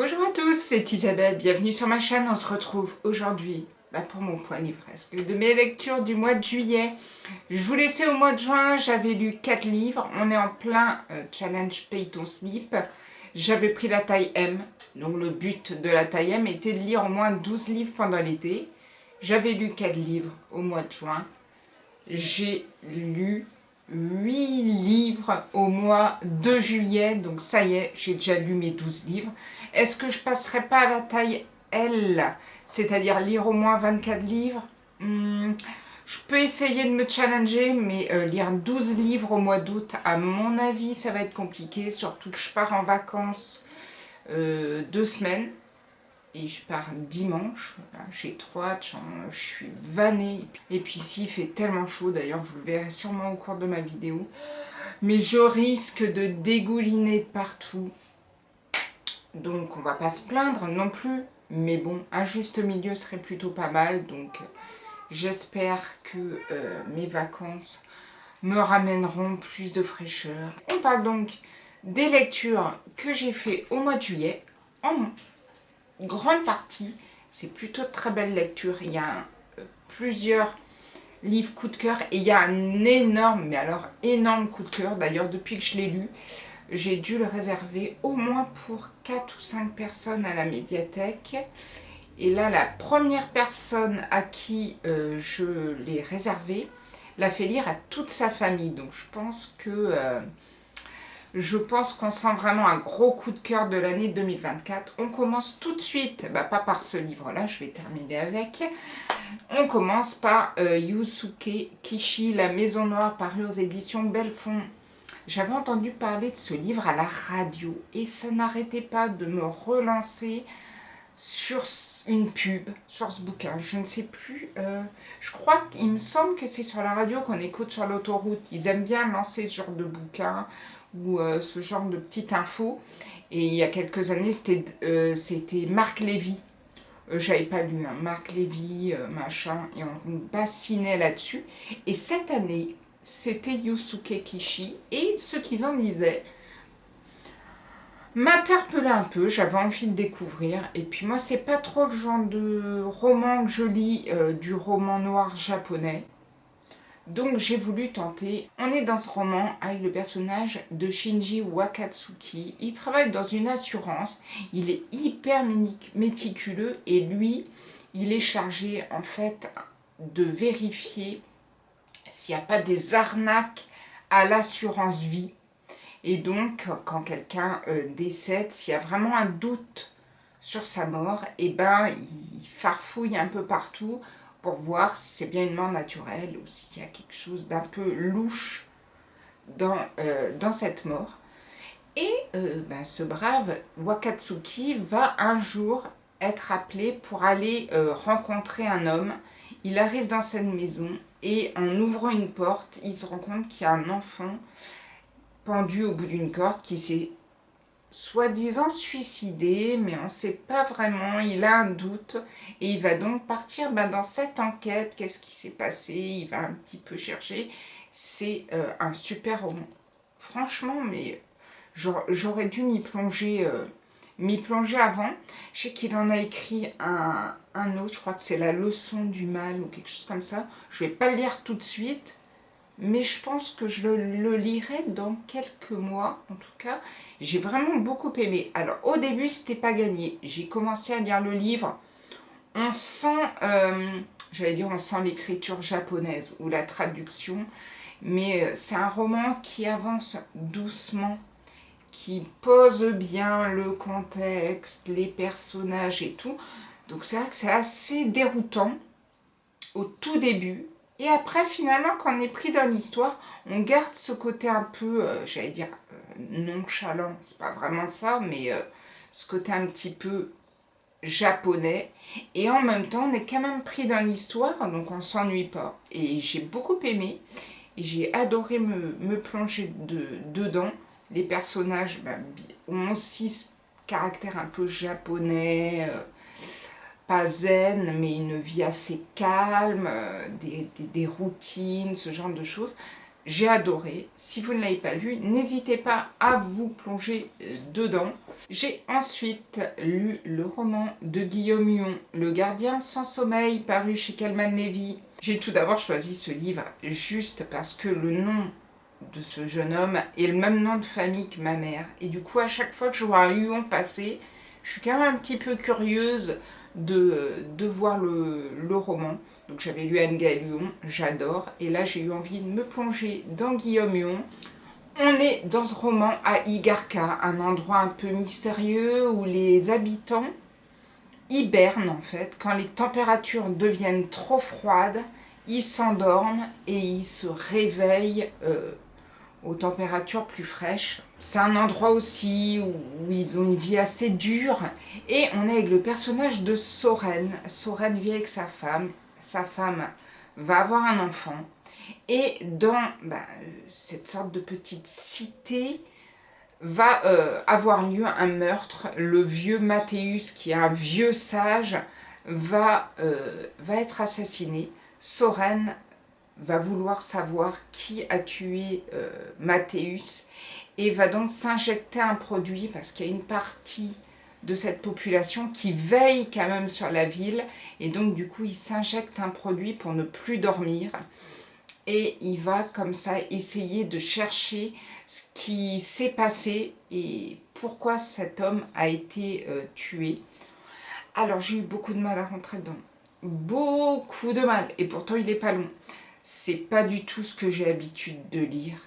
Bonjour à tous, c'est Isabelle, bienvenue sur ma chaîne. On se retrouve aujourd'hui pour mon point livresque de mes lectures du mois de juillet. Je vous laissais au mois de juin, j'avais lu 4 livres. On est en plein challenge Pay Ton Slip. J'avais pris la taille M, donc le but de la taille M était de lire au moins 12 livres pendant l'été. J'avais lu 4 livres au mois de juin. J'ai lu 8 livres au mois de juillet, donc ça y est, j'ai déjà lu mes 12 livres. Est-ce que je passerai pas à la taille L, c'est-à-dire lire au moins 24 livres? Je peux essayer de me challenger, mais lire 12 livres au mois d'août, à mon avis, ça va être compliqué, surtout que je pars en vacances 2 semaines. Et je pars dimanche, voilà, j'ai trop hâte, je suis vannée. Et puis ici, il fait tellement chaud, d'ailleurs, vous le verrez sûrement au cours de ma vidéo. Mais je risque de dégouliner de partout. Donc on va pas se plaindre non plus. Mais bon, un juste milieu serait plutôt pas mal. Donc j'espère que mes vacances me ramèneront plus de fraîcheur. On parle donc des lectures que j'ai fait au mois de juillet en grande partie, c'est plutôt de très belles lectures. Il y a plusieurs livres coup de cœur et il y a un énorme, mais alors énorme coup de cœur. D'ailleurs, depuis que je l'ai lu, j'ai dû le réserver au moins pour 4 ou 5 personnes à la médiathèque. Et là, la première personne à qui je l'ai réservé l'a fait lire à toute sa famille. Donc je pense qu'on sent vraiment un gros coup de cœur de l'année 2024. On commence tout de suite, pas par ce livre-là, je vais terminer avec. On commence par Yusuke Kishi, La Maison Noire, paru aux éditions Belfond. J'avais entendu parler de ce livre à la radio et ça n'arrêtait pas de me relancer sur une pub, sur ce bouquin. Je ne sais plus, je crois qu'il me semble que c'est sur la radio qu'on écoute sur l'autoroute. Ils aiment bien lancer ce genre de bouquin ou ce genre de petites infos. Et il y a quelques années, c'était Marc Lévy. J'avais pas lu, hein, Marc Lévy, machin, et on me bassinait là-dessus. Et cette année, c'était Yusuke Kishi, et ce qu'ils en disaient m'interpellait un peu, j'avais envie de découvrir. Et puis moi, c'est pas trop le genre de roman que je lis, du roman noir japonais. Donc j'ai voulu tenter. On est dans ce roman avec le personnage de Shinji Wakatsuki. Il travaille dans une assurance. Il est hyper méticuleux et lui, il est chargé en fait de vérifier s'il n'y a pas des arnaques à l'assurance vie. Et donc quand quelqu'un décède, s'il y a vraiment un doute sur sa mort, et il farfouille un peu partout pour voir si c'est bien une mort naturelle ou s'il y a quelque chose d'un peu louche dans cette mort. Et ce brave Wakatsuki va un jour être appelé pour aller rencontrer un homme. Il arrive dans cette maison et en ouvrant une porte, il se rend compte qu'il y a un enfant pendu au bout d'une corde qui s'est soi-disant suicidé, mais on ne sait pas vraiment, il a un doute, et il va donc partir dans cette enquête, qu'est-ce qui s'est passé, il va un petit peu chercher. C'est un super roman. Franchement, mais j'aurais dû m'y plonger avant. Je sais qu'il en a écrit un autre, je crois que c'est La leçon du mal, ou quelque chose comme ça. Je ne vais pas le lire tout de suite, mais je pense que je le lirai dans quelques mois, en tout cas. J'ai vraiment beaucoup aimé. Alors, au début, c'était pas gagné. J'ai commencé à lire le livre. On sent, on sent l'écriture japonaise ou la traduction, mais c'est un roman qui avance doucement, qui pose bien le contexte, les personnages et tout. Donc, c'est vrai que c'est assez déroutant au tout début. Et après, finalement, quand on est pris dans l'histoire, on garde ce côté un peu, nonchalant, c'est pas vraiment ça, mais ce côté un petit peu japonais. Et en même temps, on est quand même pris dans l'histoire, donc on s'ennuie pas. Et j'ai beaucoup aimé, et j'ai adoré me plonger dedans. Les personnages ont aussi ce caractère un peu japonais, pas zen, mais une vie assez calme, des routines, ce genre de choses. J'ai adoré. Si vous ne l'avez pas lu, n'hésitez pas à vous plonger dedans. J'ai ensuite lu le roman de Guillaume Huon, Le gardien sans sommeil, paru chez Calman Levy. J'ai tout d'abord choisi ce livre juste parce que le nom de ce jeune homme est le même nom de famille que ma mère. Et du coup, à chaque fois que je vois un Huon passer, je suis quand même un petit peu curieuse de voir le roman. Donc j'avais lu Anne Galion, j'adore. Et là, j'ai eu envie de me plonger dans Guillaume Huon. On est dans ce roman à Igarka, un endroit un peu mystérieux où les habitants hibernent en fait. Quand les températures deviennent trop froides, ils s'endorment et ils se réveillent aux températures plus fraîches. C'est un endroit aussi où ils ont une vie assez dure. Et on est avec le personnage de Soren. Soren vit avec sa femme. Sa femme va avoir un enfant. Et dans cette sorte de petite cité va avoir lieu un meurtre. Le vieux Mathéus, qui est un vieux sage, va être assassiné. Soren va vouloir savoir qui a tué Mathéus et va donc s'injecter un produit parce qu'il y a une partie de cette population qui veille quand même sur la ville et donc du coup il s'injecte un produit pour ne plus dormir et il va comme ça essayer de chercher ce qui s'est passé et pourquoi cet homme a été tué. Alors j'ai eu beaucoup de mal à rentrer dedans, beaucoup de mal, et pourtant il n'est pas long. C'est pas du tout ce que j'ai l'habitude de lire.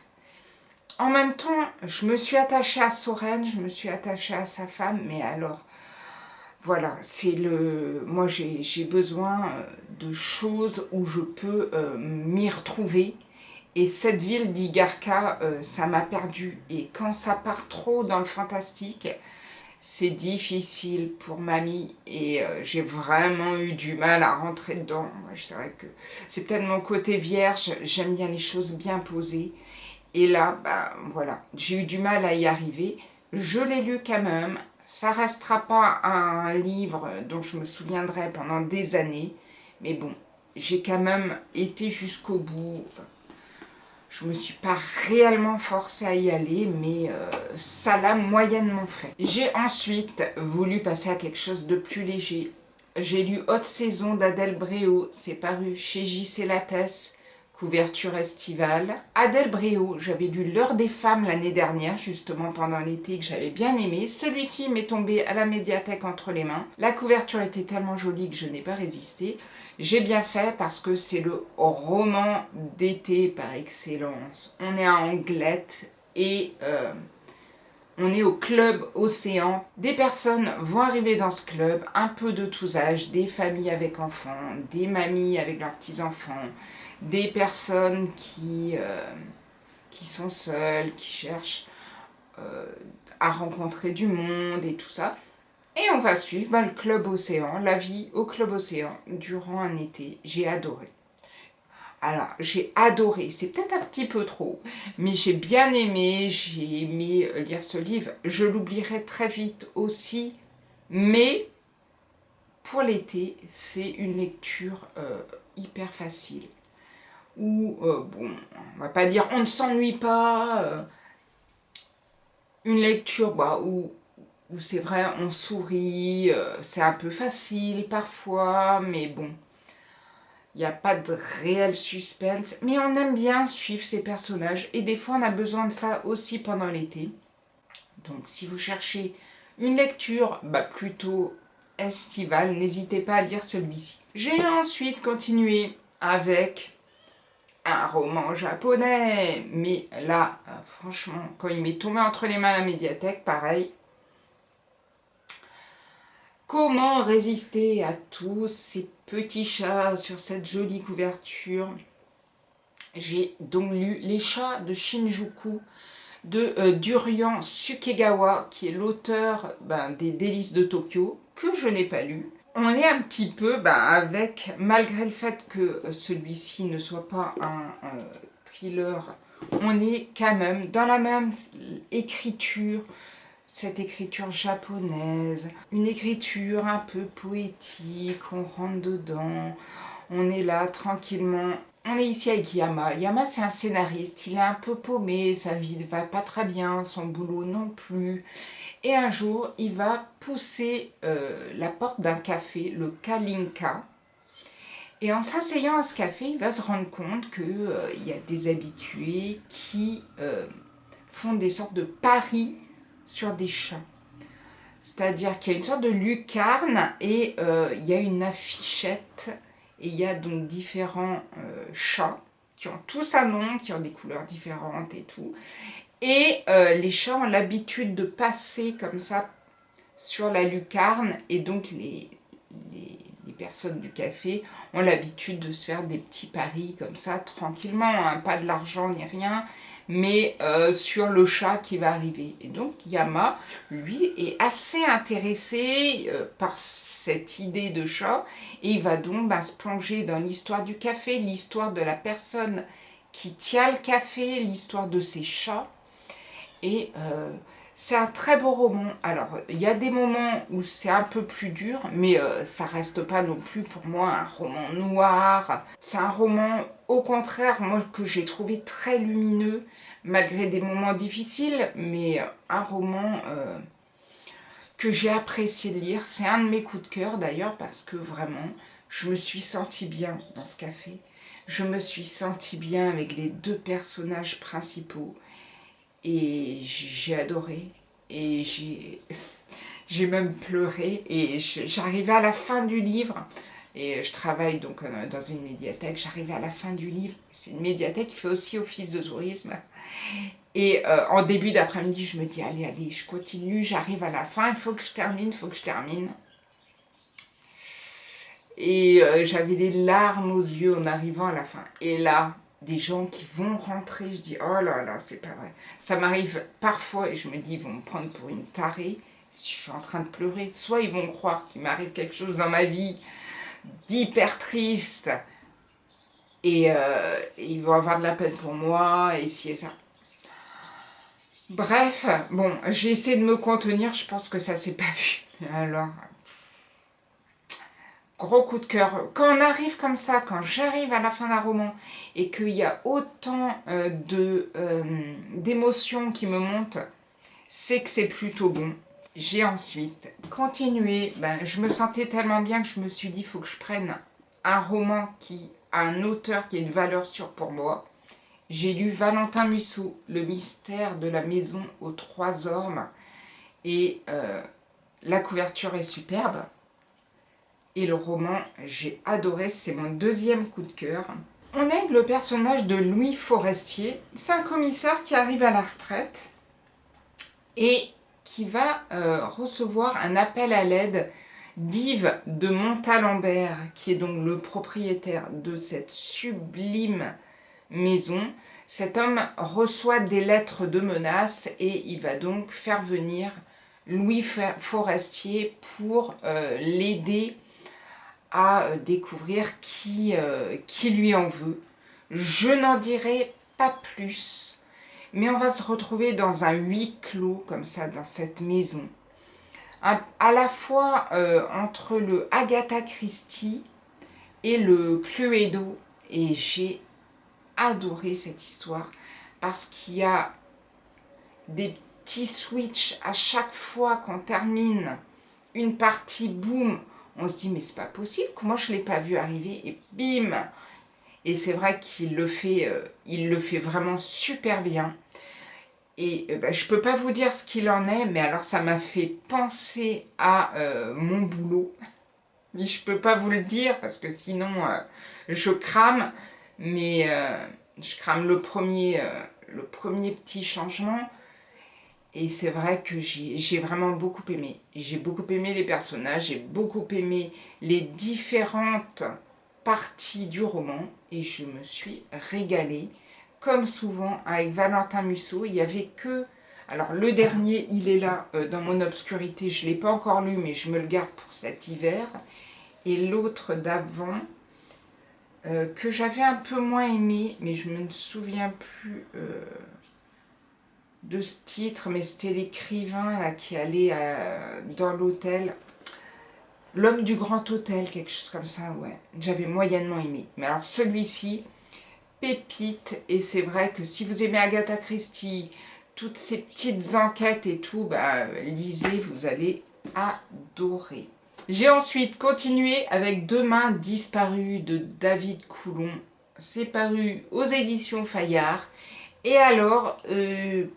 En même temps, je me suis attachée à Soren, je me suis attachée à sa femme, mais alors, voilà, c'est le... Moi, j'ai besoin de choses où je peux m'y retrouver. Et cette ville d'Igarka, ça m'a perdue. Et quand ça part trop dans le fantastique, c'est difficile pour mamie et j'ai vraiment eu du mal à rentrer dedans. Moi, c'est vrai que c'est peut-être mon côté vierge, j'aime bien les choses bien posées. Et là, voilà, j'ai eu du mal à y arriver. Je l'ai lu quand même. Ça restera pas un livre dont je me souviendrai pendant des années. Mais bon, j'ai quand même été jusqu'au bout. Je me suis pas réellement forcée à y aller, mais ça l'a moyennement fait. J'ai ensuite voulu passer à quelque chose de plus léger. J'ai lu Haute Saison d'Adèle Bréau, c'est paru chez J.C. Lattès, couverture estivale. Adèle Bréau, j'avais lu L'heure des femmes l'année dernière, justement pendant l'été, que j'avais bien aimé. Celui-ci m'est tombé à la médiathèque entre les mains. La couverture était tellement jolie que je n'ai pas résisté. J'ai bien fait parce que c'est le roman d'été par excellence. On est à Anglette et on est au club Océan. Des personnes vont arriver dans ce club, un peu de tous âges, des familles avec enfants, des mamies avec leurs petits-enfants, des personnes qui sont seules, qui cherchent à rencontrer du monde et tout ça. Et on va suivre le Club Océan, la vie au Club Océan durant un été. J'ai adoré. Alors, j'ai adoré, c'est peut-être un petit peu trop, mais j'ai bien aimé, j'ai aimé lire ce livre. Je l'oublierai très vite aussi, mais pour l'été, c'est une lecture hyper facile. Où, bon, on va pas dire on ne s'ennuie pas, une lecture où c'est vrai, on sourit, c'est un peu facile parfois, mais bon, il n'y a pas de réel suspense, mais on aime bien suivre ces personnages, et des fois on a besoin de ça aussi pendant l'été. Donc si vous cherchez une lecture plutôt estivale, n'hésitez pas à lire celui-ci. J'ai ensuite continué avec un roman japonais, mais là, franchement, quand il m'est tombé entre les mains à la médiathèque, pareil. Comment résister à tous ces petits chats sur cette jolie couverture? J'ai donc lu Les chats de Shinjuku de Durian Sukegawa, qui est l'auteur des Délices de Tokyo, que je n'ai pas lu. On est un petit peu avec, malgré le fait que celui-ci ne soit pas un thriller, on est quand même dans la même écriture, cette écriture japonaise, une écriture un peu poétique, on rentre dedans, on est là tranquillement On est ici avec Yama. Yama, c'est un scénariste. Il est un peu paumé, sa vie ne va pas très bien, son boulot non plus. Et un jour, il va pousser la porte d'un café, le Kalinka. Et en s'asseyant à ce café, il va se rendre compte qu'il y a des habitués qui font des sortes de paris sur des chats. C'est-à-dire qu'il y a une sorte de lucarne et il y a une affichette et il y a donc différents chats qui ont tous un nom, qui ont des couleurs différentes et tout. Et les chats ont l'habitude de passer comme ça sur la lucarne et donc les personnes du café ont l'habitude de se faire des petits paris comme ça tranquillement, hein, pas de l'argent ni rien, mais sur le chat qui va arriver. Et donc Yama, lui, est assez intéressé par cette idée de chat et il va donc se plonger dans l'histoire du café, l'histoire de la personne qui tient le café, l'histoire de ses chats. Et c'est un très beau roman. Alors, il y a des moments où c'est un peu plus dur, mais ça reste pas non plus pour moi un roman noir. C'est un roman, au contraire, moi, que j'ai trouvé très lumineux, malgré des moments difficiles, mais un roman que j'ai apprécié de lire. C'est un de mes coups de cœur, d'ailleurs, parce que vraiment, je me suis sentie bien dans ce café. Je me suis sentie bien avec les deux personnages principaux. Et j'ai adoré. Et j'ai même pleuré. Et j'arrivais à la fin du livre. Et je travaille donc dans une médiathèque. J'arrivais à la fin du livre. C'est une médiathèque qui fait aussi office de tourisme. Et en début d'après-midi, je me dis, allez, allez, je continue. J'arrive à la fin. Il faut que je termine, il faut que je termine. Et j'avais les larmes aux yeux en arrivant à la fin. Et là, des gens qui vont rentrer, je dis, oh là là, c'est pas vrai. Ça m'arrive parfois et je me dis, ils vont me prendre pour une tarée si je suis en train de pleurer. Soit ils vont croire qu'il m'arrive quelque chose dans ma vie d'hyper triste et ils vont avoir de la peine pour moi et ci et ça. Bref, bon, j'ai essayé de me contenir, je pense que ça s'est pas vu. Alors, gros coup de cœur. Quand on arrive comme ça, quand j'arrive à la fin d'un roman et qu'il y a autant d'émotions qui me montent, c'est que c'est plutôt bon. J'ai ensuite continué. Je me sentais tellement bien que je me suis dit, il faut que je prenne un roman qui a un auteur qui a une valeur sûre pour moi. J'ai lu Valentin Musso, Le mystère de la maison aux 3 ormes. Et la couverture est superbe. Et le roman, j'ai adoré, c'est mon deuxième coup de cœur. On est avec le personnage de Louis Forestier. C'est un commissaire qui arrive à la retraite et qui va recevoir un appel à l'aide d'Yves de Montalembert, qui est donc le propriétaire de cette sublime maison. Cet homme reçoit des lettres de menaces et il va donc faire venir Louis Forestier pour l'aider à découvrir qui lui en veut. Je n'en dirai pas plus, mais on va se retrouver dans un huis clos, comme ça, dans cette maison. À la fois entre le Agatha Christie et le Cluedo, et j'ai adoré cette histoire, parce qu'il y a des petits switches à chaque fois qu'on termine une partie, boum, on se dit mais c'est pas possible, comment je l'ai pas vu arriver, et bim. Et c'est vrai qu'il le fait vraiment super bien. Et je peux pas vous dire ce qu'il en est, mais alors ça m'a fait penser à mon boulot. Mais je peux pas vous le dire parce que sinon je crame. Mais je crame le premier petit changement. Et c'est vrai que j'ai vraiment beaucoup aimé. J'ai beaucoup aimé les personnages, j'ai beaucoup aimé les différentes parties du roman et je me suis régalée. Comme souvent avec Valentin Musso, il n'y avait que... Alors le dernier, il est là dans mon obscurité, je ne l'ai pas encore lu mais je me le garde pour cet hiver. Et l'autre d'avant, que j'avais un peu moins aimé, mais je me souviens plus... de ce titre, mais c'était l'écrivain là qui allait dans l'hôtel, l'homme du grand hôtel, quelque chose comme ça, ouais. J'avais moyennement aimé. Mais alors celui-ci, pépite. Et c'est vrai que si vous aimez Agatha Christie, toutes ces petites enquêtes et tout, bah, lisez, vous allez adorer. J'ai ensuite continué avec Demain disparu de David Coulon. C'est paru aux éditions Fayard. Et alors,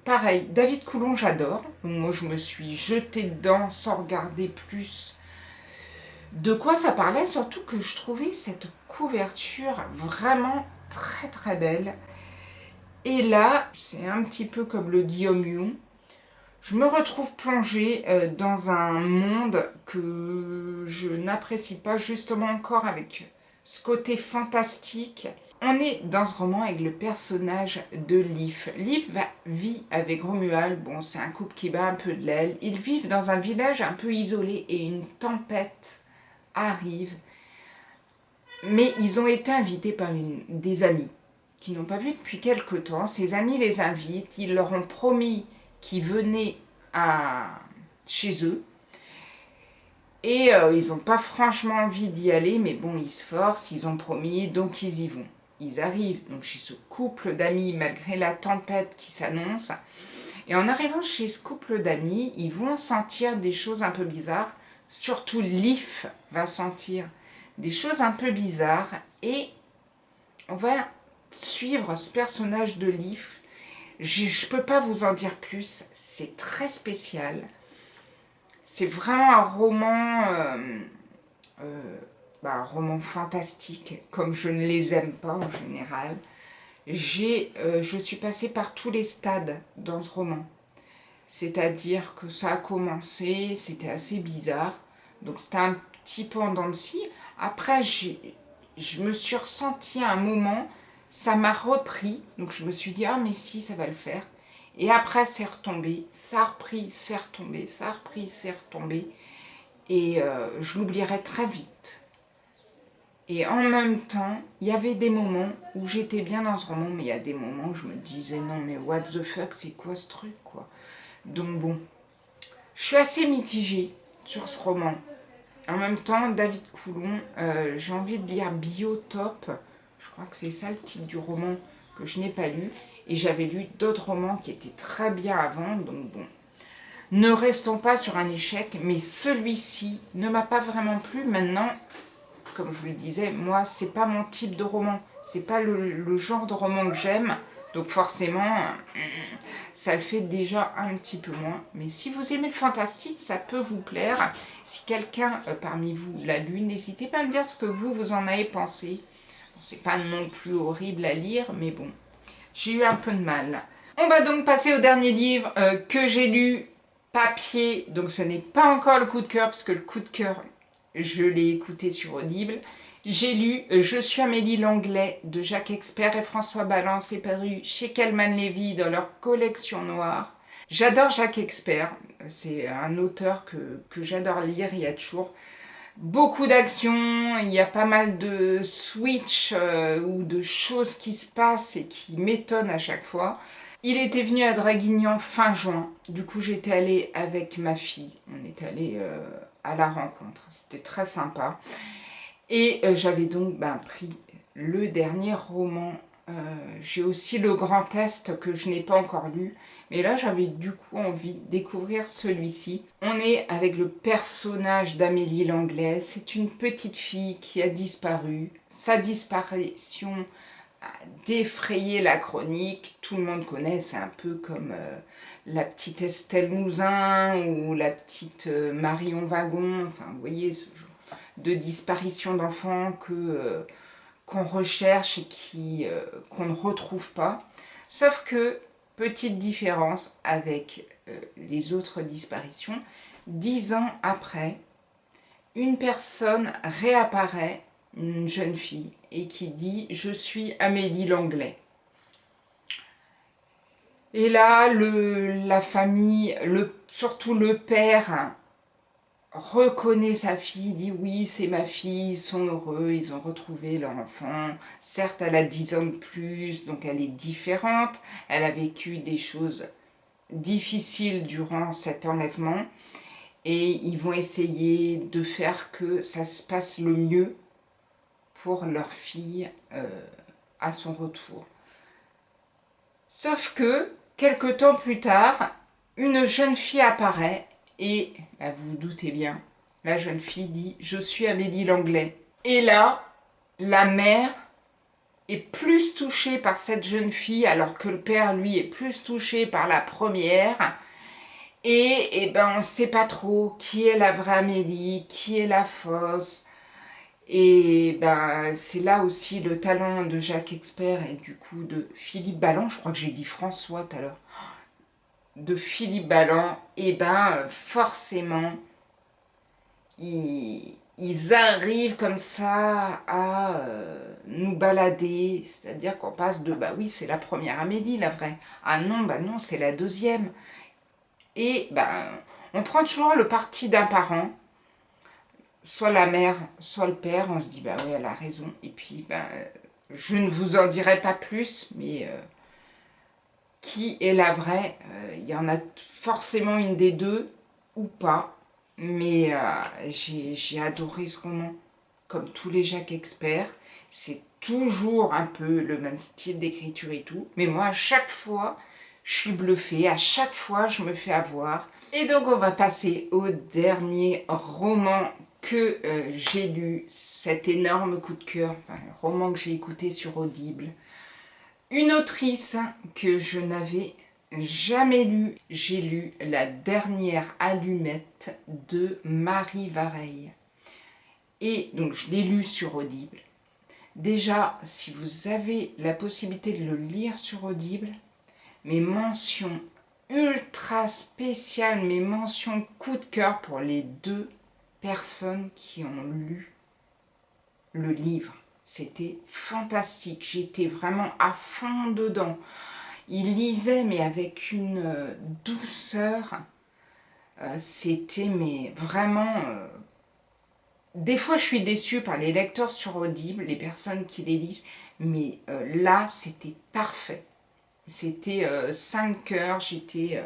pareil, David Coulon, j'adore. Donc moi, je me suis jetée dedans sans regarder plus de quoi ça parlait. Surtout que je trouvais cette couverture vraiment très très belle. Et là, c'est un petit peu comme le Guillaume Young. Je me retrouve plongée dans un monde que je n'apprécie pas justement encore avec ce côté fantastique. On est dans ce roman avec le personnage de Liv. Liv vit avec Romuald, bon c'est un couple qui bat un peu de l'aile. Ils vivent dans un village un peu isolé et une tempête arrive. Mais ils ont été invités par des amis qui n'ont pas vu depuis quelque temps. Ces amis les invitent, ils leur ont promis qu'ils venaient chez eux. Et ils n'ont pas franchement envie d'y aller, mais bon, ils se forcent, ils ont promis, donc ils y vont. Ils arrivent donc chez ce couple d'amis, malgré la tempête qui s'annonce. Et en arrivant chez ce couple d'amis, ils vont sentir des choses un peu bizarres. Surtout Liv va sentir des choses un peu bizarres. Et on va suivre ce personnage de Liv. Je ne peux pas vous en dire plus, c'est très spécial. C'est vraiment un roman fantastique, comme je ne les aime pas en général. Je suis passée par tous les stades dans ce roman. C'est-à-dire que ça a commencé, c'était assez bizarre. Donc c'était un petit peu en dents de scie. Après, je me suis ressentie à un moment, ça m'a repris. Donc je me suis dit, ah mais si, ça va le faire. Et après, c'est retombé, ça a repris, c'est retombé, ça a repris, c'est retombé. Et je l'oublierai très vite. Et en même temps, il y avait des moments où j'étais bien dans ce roman, mais il y a des moments où je me disais, non mais what the fuck, c'est quoi ce truc, quoi. Donc bon, je suis assez mitigée sur ce roman. En même temps, David Coulon, j'ai envie de lire Biotop. Je crois que c'est ça le titre du roman que je n'ai pas lu. Et j'avais lu d'autres romans qui étaient très bien avant, donc bon. Ne restons pas sur un échec, mais celui-ci ne m'a pas vraiment plu. Maintenant, comme je vous le disais, moi, c'est pas mon type de roman. C'est pas le genre de roman que j'aime. Donc forcément, ça le fait déjà un petit peu moins. Mais si vous aimez le fantastique, ça peut vous plaire. Si quelqu'un parmi vous l'a lu, n'hésitez pas à me dire ce que vous en avez pensé. Bon, c'est pas non plus horrible à lire, mais bon, j'ai eu un peu de mal. On va donc passer au dernier livre que j'ai lu, papier. Donc ce n'est pas encore le coup de cœur, parce que le coup de cœur, je l'ai écouté sur Audible. J'ai lu Je suis Amélie Langlais de Jacques Expert et François Ballan. C'est paru chez Calman Lévy dans leur collection noire. J'adore Jacques Expert. C'est un auteur que j'adore lire. Il y a toujours beaucoup d'action. Il y a pas mal de switch ou de choses qui se passent et qui m'étonnent à chaque fois. Il était venu à Draguignan fin juin. Du coup, j'étais allée avec ma fille. On est allé à la rencontre. C'était très sympa. Et j'avais donc pris le dernier roman. J'ai aussi Le Grand Est que je n'ai pas encore lu. Mais là, j'avais du coup envie de découvrir celui-ci. On est avec le personnage d'Amélie Langlais. C'est une petite fille qui a disparu. Sa disparition a défrayé la chronique. Tout le monde connaît, c'est un peu comme la petite Estelle Mouzin ou la petite Marion Wagon. Enfin, vous voyez, ce genre de disparition d'enfants qu'on recherche et qu'on ne retrouve pas. Sauf que, petite différence avec les autres disparitions, 10 ans après, une personne réapparaît, une jeune fille, et qui dit « Je suis Amélie Langlais ». Et là, la famille, surtout le père, reconnaît sa fille, dit oui c'est ma fille, ils sont heureux, ils ont retrouvé leur enfant. Certes elle a 10 ans de plus, donc elle est différente, elle a vécu des choses difficiles durant cet enlèvement et ils vont essayer de faire que ça se passe le mieux pour leur fille à son retour. Sauf que, quelque temps plus tard, une jeune fille apparaît et, bah, vous vous doutez bien, la jeune fille dit « Je suis Amélie Langlais ». Et là, la mère est plus touchée par cette jeune fille alors que le père, lui, est plus touché par la première. Et ben, on ne sait pas trop qui est la vraie Amélie, qui est la fausse. Et ben, c'est là aussi le talent de Jacques Expert et du coup de Philippe Balland. Je crois que j'ai dit François tout à l'heure. De Philippe Balland. Et ben, forcément, ils arrivent comme ça à nous balader. C'est-à-dire qu'on passe de, bah oui, c'est la première Amélie, la vraie. Ah non, bah non, c'est la deuxième. Et ben, on prend toujours le parti d'un parent. Soit la mère, soit le père, on se dit, bah oui, elle a raison. Et puis, ben, je ne vous en dirai pas plus, mais qui est la vraie? Il y en a forcément une des deux, ou pas. Mais j'ai adoré ce roman, comme tous les Jacques Expert. C'est toujours un peu le même style d'écriture et tout. Mais moi, à chaque fois, je suis bluffée. À chaque fois, je me fais avoir. Et donc, on va passer au dernier roman que j'ai lu, cet énorme coup de cœur, enfin, un roman que j'ai écouté sur Audible. Une autrice que je n'avais jamais lu, j'ai lu La dernière allumette de Marie Vareille. Et donc je l'ai lu sur Audible. Déjà, si vous avez la possibilité de le lire sur Audible, mes mentions ultra spéciales, mes mentions coup de cœur pour les deux personnes qui ont lu le livre. C'était fantastique, j'étais vraiment à fond dedans. Il lisait mais avec une douceur, c'était mais vraiment... Des fois je suis déçue par les lecteurs sur Audible, les personnes qui les lisent, mais là c'était parfait. C'était 5 cœurs, j'étais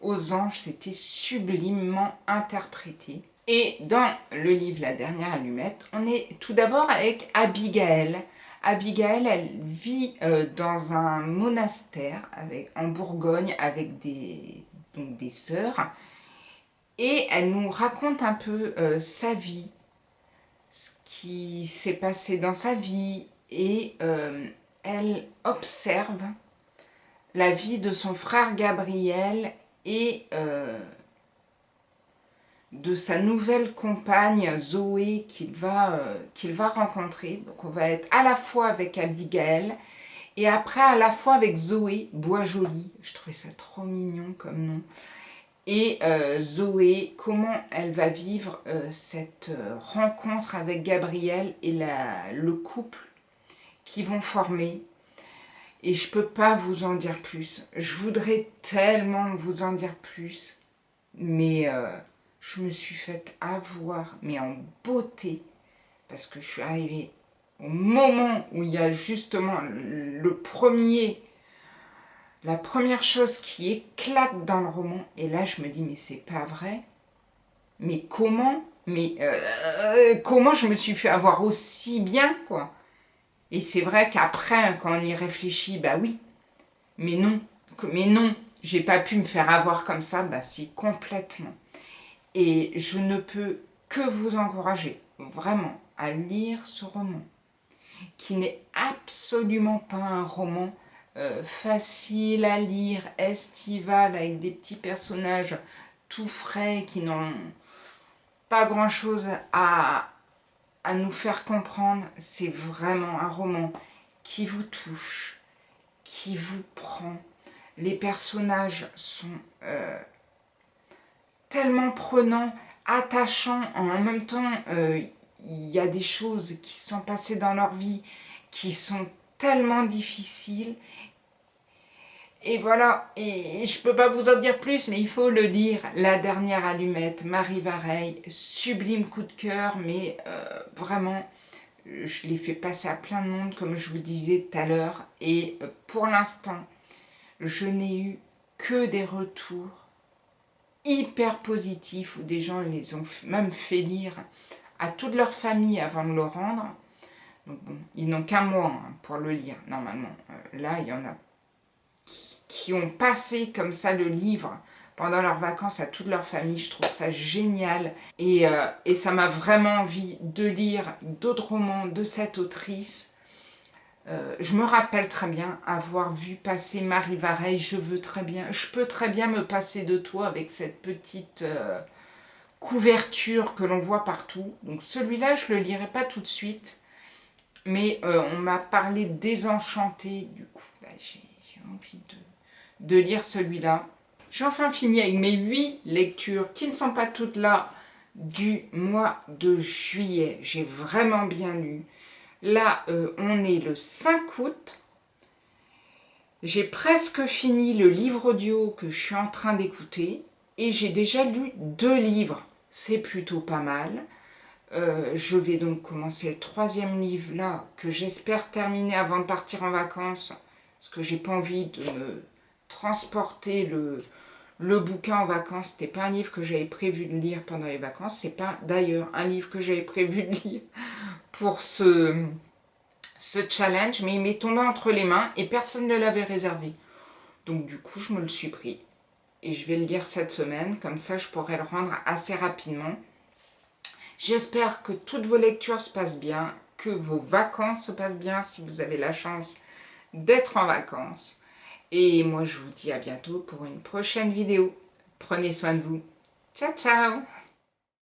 aux anges, c'était sublimement interprété. Et dans le livre La dernière allumette, on est tout d'abord avec Abigail. Abigail, elle vit dans un monastère en Bourgogne avec donc des sœurs. Et elle nous raconte un peu sa vie, ce qui s'est passé dans sa vie. Et elle observe la vie de son frère Gabriel et de sa nouvelle compagne Zoé qu'il va rencontrer. Donc on va être à la fois avec Abigail et après à la fois avec Zoé Boisjoli. Je trouvais ça trop mignon comme nom. Et Zoé, comment elle va vivre cette rencontre avec Gabriel et le couple qu'ils vont former. Et je peux pas vous en dire plus. Je voudrais tellement vous en dire plus. Mais je me suis faite avoir, mais en beauté. Parce que je suis arrivée au moment où il y a justement la première chose qui éclate dans le roman. Et là, je me dis, mais c'est pas vrai. Mais comment comment je me suis fait avoir aussi bien, quoi. Et c'est vrai qu'après, quand on y réfléchit, bah oui, mais non, j'ai pas pu me faire avoir comme ça, bah si, complètement. Et je ne peux que vous encourager, vraiment, à lire ce roman, qui n'est absolument pas un roman facile à lire, estival, avec des petits personnages tout frais, qui n'ont pas grand-chose à nous faire comprendre. C'est vraiment un roman qui vous touche, qui vous prend. Les personnages sont tellement prenants, attachants. En même temps, il y a des choses qui sont passées dans leur vie qui sont tellement difficiles. Et voilà, et je peux pas vous en dire plus, mais il faut le lire. La dernière allumette, Marie Vareille, sublime coup de cœur, mais vraiment, je l'ai fait passer à plein de monde, comme je vous disais tout à l'heure. Et pour l'instant, je n'ai eu que des retours hyper positifs, où des gens les ont même fait lire à toute leur famille avant de le rendre. Donc bon, ils n'ont qu'un mois hein, pour le lire, normalement. Là, il y en a qui ont passé comme ça le livre pendant leurs vacances à toute leur famille. Je trouve ça génial. Et ça m'a vraiment envie de lire d'autres romans de cette autrice. Je me rappelle très bien avoir vu passer Marie Vareille. Je peux très bien me passer de toi avec cette petite couverture que l'on voit partout. Donc celui-là, je ne le lirai pas tout de suite. Mais on m'a parlé Désenchanté. Du coup, j'ai envie de lire celui-là. J'ai enfin fini avec mes 8 lectures qui ne sont pas toutes là du mois de juillet. J'ai vraiment bien lu. Là, on est le 5 août. J'ai presque fini le livre audio que je suis en train d'écouter. Et j'ai déjà lu 2 livres. C'est plutôt pas mal. Je vais donc commencer le 3e livre là, que j'espère terminer avant de partir en vacances. Parce que j'ai pas envie de me transporter le bouquin en vacances. C'était pas un livre que j'avais prévu de lire pendant les vacances. C'est pas d'ailleurs un livre que j'avais prévu de lire pour ce challenge, mais il m'est tombé entre les mains et personne ne l'avait réservé. Donc du coup, je me le suis pris. Et je vais le lire cette semaine, comme ça je pourrai le rendre assez rapidement. J'espère que toutes vos lectures se passent bien, que vos vacances se passent bien si vous avez la chance d'être en vacances. Et moi, je vous dis à bientôt pour une prochaine vidéo. Prenez soin de vous. Ciao, ciao!